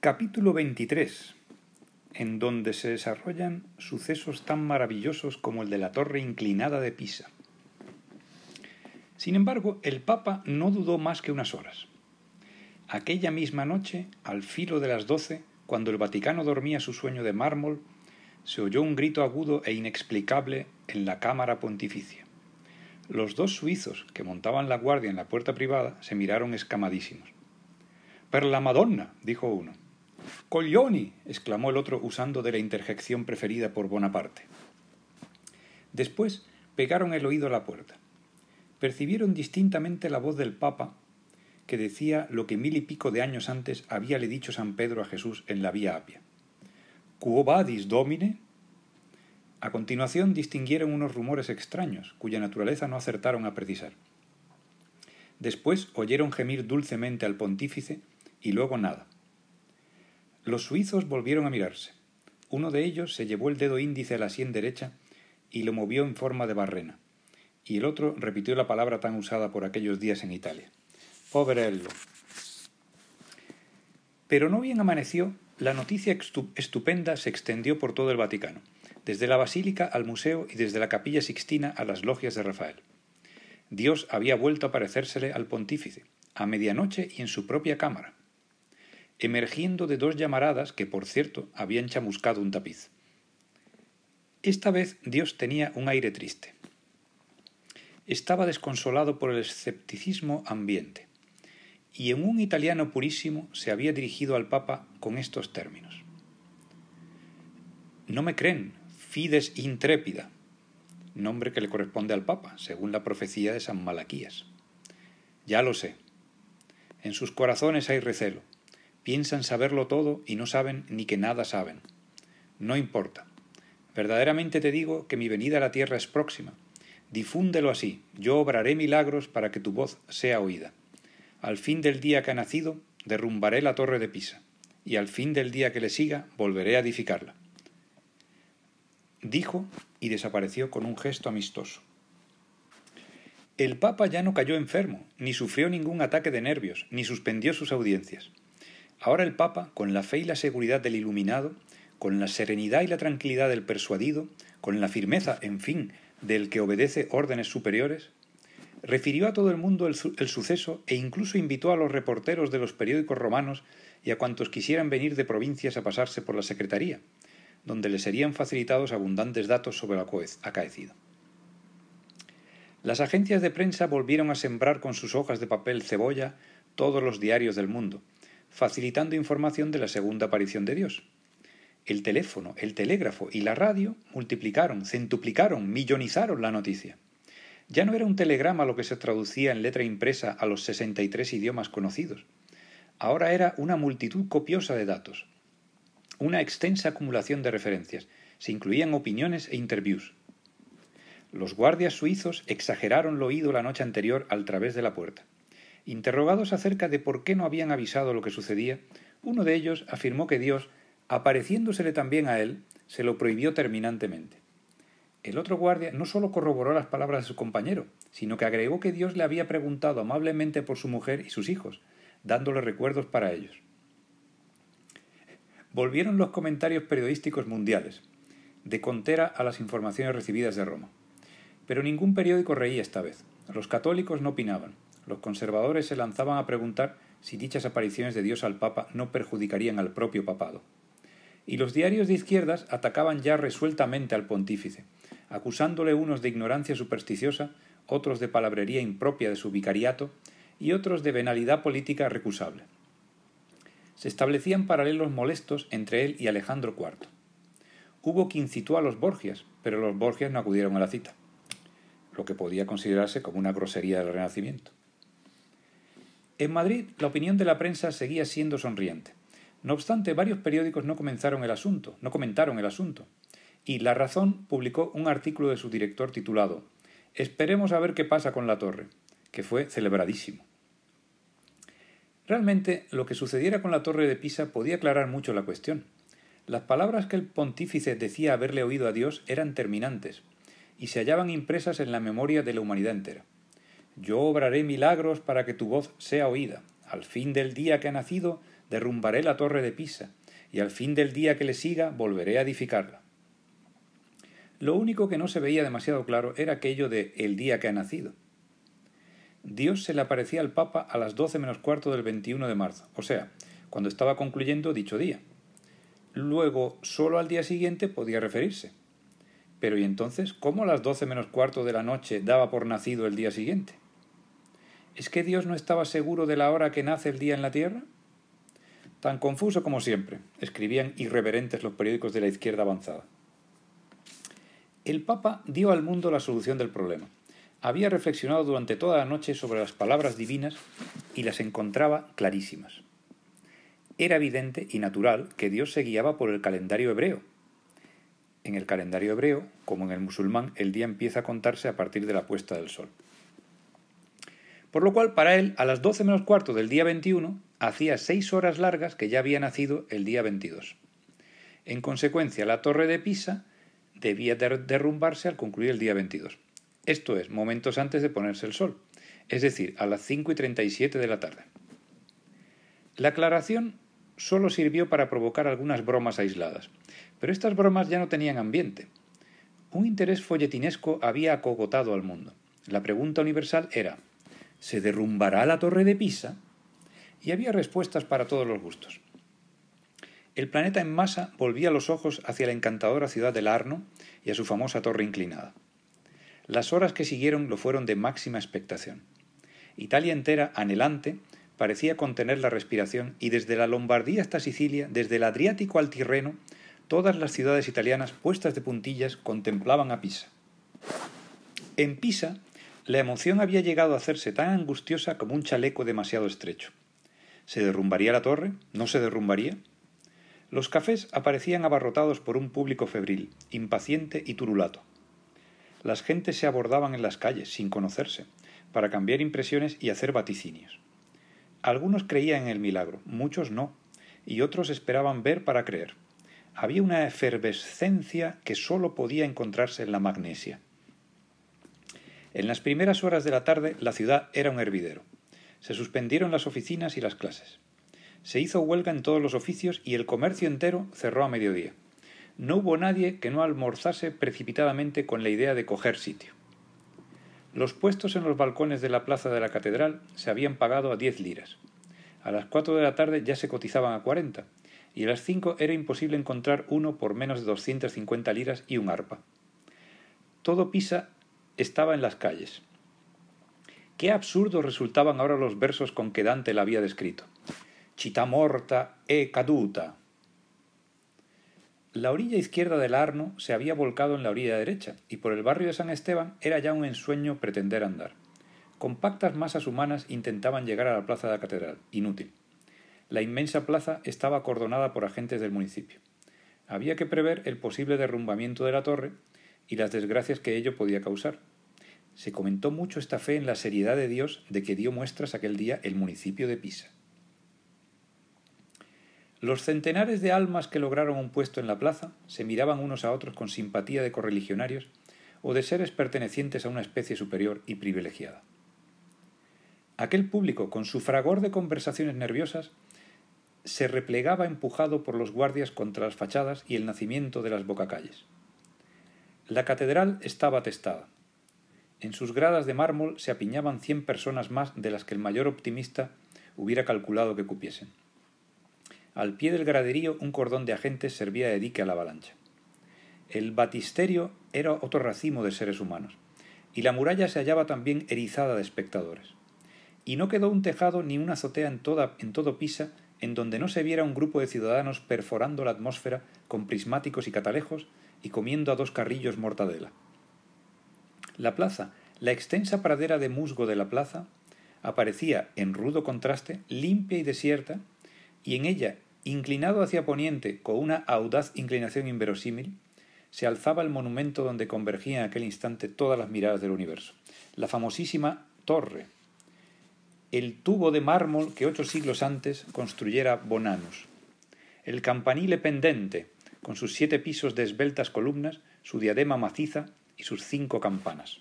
Capítulo 23, en donde se desarrollan sucesos tan maravillosos como el de la torre inclinada de Pisa. Sin embargo, el Papa no dudó más que unas horas. Aquella misma noche, al filo de las 12, cuando el Vaticano dormía su sueño de mármol, se oyó un grito agudo e inexplicable en la cámara pontificia. Los dos suizos que montaban la guardia en la puerta privada se miraron escamadísimos. «Per la Madonna», dijo uno. «Coglioni», exclamó el otro usando de la interjección preferida por Bonaparte. Después pegaron el oído a la puerta. Percibieron distintamente la voz del Papa, que decía lo que 1000 y pico de años antes habíale dicho San Pedro a Jesús en la Vía Apia. «Quo vadis, Domine?» A continuación distinguieron unos rumores extraños, cuya naturaleza no acertaron a precisar. Después oyeron gemir dulcemente al pontífice y luego nada. Los suizos volvieron a mirarse. Uno de ellos se llevó el dedo índice a la sien derecha y lo movió en forma de barrena, y el otro repitió la palabra tan usada por aquellos días en Italia: «Poverello». Pero no bien amaneció, la noticia estupenda se extendió por todo el Vaticano, desde la Basílica al Museo y desde la Capilla Sixtina a las logias de Rafael. Dios había vuelto a aparecérsele al pontífice, a medianoche y en su propia cámara, emergiendo de 2 llamaradas que, por cierto, habían chamuscado un tapiz. Esta vez Dios tenía un aire triste. Estaba desconsolado por el escepticismo ambiente, y en un italiano purísimo se había dirigido al Papa con estos términos: «No me creen, fides intrépida», nombre que le corresponde al Papa, según la profecía de San Malaquías. «Ya lo sé. En sus corazones hay recelo. Piensan saberlo todo y no saben ni que nada saben. No importa. Verdaderamente te digo que mi venida a la tierra es próxima. Difúndelo así. Yo obraré milagros para que tu voz sea oída. Al fin del día que ha nacido, derrumbaré la torre de Pisa, y al fin del día que le siga, volveré a edificarla». Dijo y desapareció con un gesto amistoso. El Papa ya no cayó enfermo, ni sufrió ningún ataque de nervios, ni suspendió sus audiencias. Ahora el Papa, con la fe y la seguridad del iluminado, con la serenidad y la tranquilidad del persuadido, con la firmeza, en fin, del que obedece órdenes superiores, refirió a todo el mundo el suceso e incluso invitó a los reporteros de los periódicos romanos y a cuantos quisieran venir de provincias a pasarse por la secretaría, donde les serían facilitados abundantes datos sobre lo acaecido. Las agencias de prensa volvieron a sembrar con sus hojas de papel cebolla todos los diarios del mundo, facilitando información de la segunda aparición de Dios. El teléfono, el telégrafo y la radio multiplicaron, centuplicaron, millonizaron la noticia. Ya no era un telegrama lo que se traducía en letra impresa a los 63 idiomas conocidos. Ahora era una multitud copiosa de datos, una extensa acumulación de referencias. Se incluían opiniones e interviews. Los guardias suizos exageraron lo oído la noche anterior al través de la puerta. Interrogados acerca de por qué no habían avisado lo que sucedía, uno de ellos afirmó que Dios, apareciéndosele también a él, se lo prohibió terminantemente. El otro guardia no sólo corroboró las palabras de su compañero, sino que agregó que Dios le había preguntado amablemente por su mujer y sus hijos, dándole recuerdos para ellos. Volvieron los comentarios periodísticos mundiales, de contera a las informaciones recibidas de Roma. Pero ningún periódico reía esta vez. Los católicos no opinaban. Los conservadores se lanzaban a preguntar si dichas apariciones de Dios al Papa no perjudicarían al propio papado. Y los diarios de izquierdas atacaban ya resueltamente al pontífice, acusándole unos de ignorancia supersticiosa, otros de palabrería impropia de su vicariato y otros de venalidad política recusable. Se establecían paralelos molestos entre él y Alejandro IV. Hubo quien citó a los Borgias, pero los Borgias no acudieron a la cita, lo que podía considerarse como una grosería del Renacimiento. En Madrid, la opinión de la prensa seguía siendo sonriente. No obstante, varios periódicos no comentaron el asunto, y La Razón publicó un artículo de su director titulado «Esperemos a ver qué pasa con la torre», que fue celebradísimo. Realmente, lo que sucediera con la torre de Pisa podía aclarar mucho la cuestión. Las palabras que el pontífice decía haberle oído a Dios eran terminantes, y se hallaban impresas en la memoria de la humanidad entera. «Yo obraré milagros para que tu voz sea oída. al fin del día que ha nacido, derrumbaré la torre de Pisa, y al fin del día que le siga, volveré a edificarla. Lo único que no se veía demasiado claro era aquello de el día que ha nacido. Dios se le aparecía al Papa a las 12 menos cuarto del 21 de marzo, o sea, cuando estaba concluyendo dicho día. Luego, solo al día siguiente podía referirse. Pero ¿y entonces cómo a las 12 menos cuarto de la noche daba por nacido el día siguiente? ¿Es que Dios no estaba seguro de la hora que nace el día en la Tierra? Tan confuso como siempre, escribían irreverentes los periódicos de la izquierda avanzada. El Papa dio al mundo la solución del problema. Había reflexionado durante toda la noche sobre las palabras divinas y las encontraba clarísimas. Era evidente y natural que Dios se guiaba por el calendario hebreo. En el calendario hebreo, como en el musulmán, el día empieza a contarse a partir de la puesta del sol. Por lo cual, para él, a las 12 menos cuarto del día 21, hacía 6 horas largas que ya había nacido el día 22. En consecuencia, la torre de Pisa debía derrumbarse al concluir el día 22. Esto es, momentos antes de ponerse el sol, es decir, a las 5:37 de la tarde. La aclaración solo sirvió para provocar algunas bromas aisladas, pero estas bromas ya no tenían ambiente. Un interés folletinesco había acogotado al mundo. La pregunta universal era: ¿se derrumbará la torre de Pisa? Y había respuestas para todos los gustos. El planeta en masa volvía los ojos hacia la encantadora ciudad del Arno y a su famosa torre inclinada. Las horas que siguieron lo fueron de máxima expectación. Italia entera, anhelante, parecía contener la respiración y desde la Lombardía hasta Sicilia, desde el Adriático al Tirreno, todas las ciudades italianas puestas de puntillas contemplaban a Pisa. En Pisa, la emoción había llegado a hacerse tan angustiosa como un chaleco demasiado estrecho. ¿Se derrumbaría la torre? ¿No se derrumbaría? Los cafés aparecían abarrotados por un público febril, impaciente y turulato. Las gentes se abordaban en las calles, sin conocerse, para cambiar impresiones y hacer vaticinios. Algunos creían en el milagro, muchos no, y otros esperaban ver para creer. Había una efervescencia que sólo podía encontrarse en la magnesia. En las primeras horas de la tarde la ciudad era un hervidero. Se suspendieron las oficinas y las clases. Se hizo huelga en todos los oficios y el comercio entero cerró a mediodía. No hubo nadie que no almorzase precipitadamente con la idea de coger sitio. Los puestos en los balcones de la plaza de la catedral se habían pagado a 10 liras. A las 4 de la tarde ya se cotizaban a 40, y a las 5 era imposible encontrar uno por menos de 250 liras y un arpa. Todo Pisa estaba en las calles. Qué absurdos resultaban ahora los versos con que Dante la había descrito. Città morta e caduta. La orilla izquierda del Arno se había volcado en la orilla derecha, y por el barrio de San Esteban era ya un ensueño pretender andar. Compactas masas humanas intentaban llegar a la plaza de la catedral. Inútil. La inmensa plaza estaba acordonada por agentes del municipio. Había que prever el posible derrumbamiento de la torre y las desgracias que ello podía causar. Se comentó mucho esta fe en la seriedad de Dios de que dio muestras aquel día el municipio de Pisa. Los centenares de almas que lograron un puesto en la plaza se miraban unos a otros con simpatía de correligionarios o de seres pertenecientes a una especie superior y privilegiada. Aquel público, con su fragor de conversaciones nerviosas, se replegaba empujado por los guardias contra las fachadas y el nacimiento de las bocacalles. La catedral estaba atestada. En sus gradas de mármol se apiñaban 100 personas más de las que el mayor optimista hubiera calculado que cupiesen. Al pie del graderío un cordón de agentes servía de dique a la avalancha. El batisterio era otro racimo de seres humanos, y la muralla se hallaba también erizada de espectadores. Y no quedó un tejado ni una azotea en todo Pisa en donde no se viera un grupo de ciudadanos perforando la atmósfera con prismáticos y catalejos y comiendo a 2 carrillos mortadela. La plaza, la extensa pradera de musgo de la plaza, aparecía, en rudo contraste, limpia y desierta, y en ella, inclinado hacia poniente con una audaz inclinación inverosímil, se alzaba el monumento donde convergían en aquel instante todas las miradas del universo, la famosísima torre, el tubo de mármol que 8 siglos antes construyera Bonanus, el campanile pendente, con sus 7 pisos de esbeltas columnas, su diadema maciza y sus 5 campanas.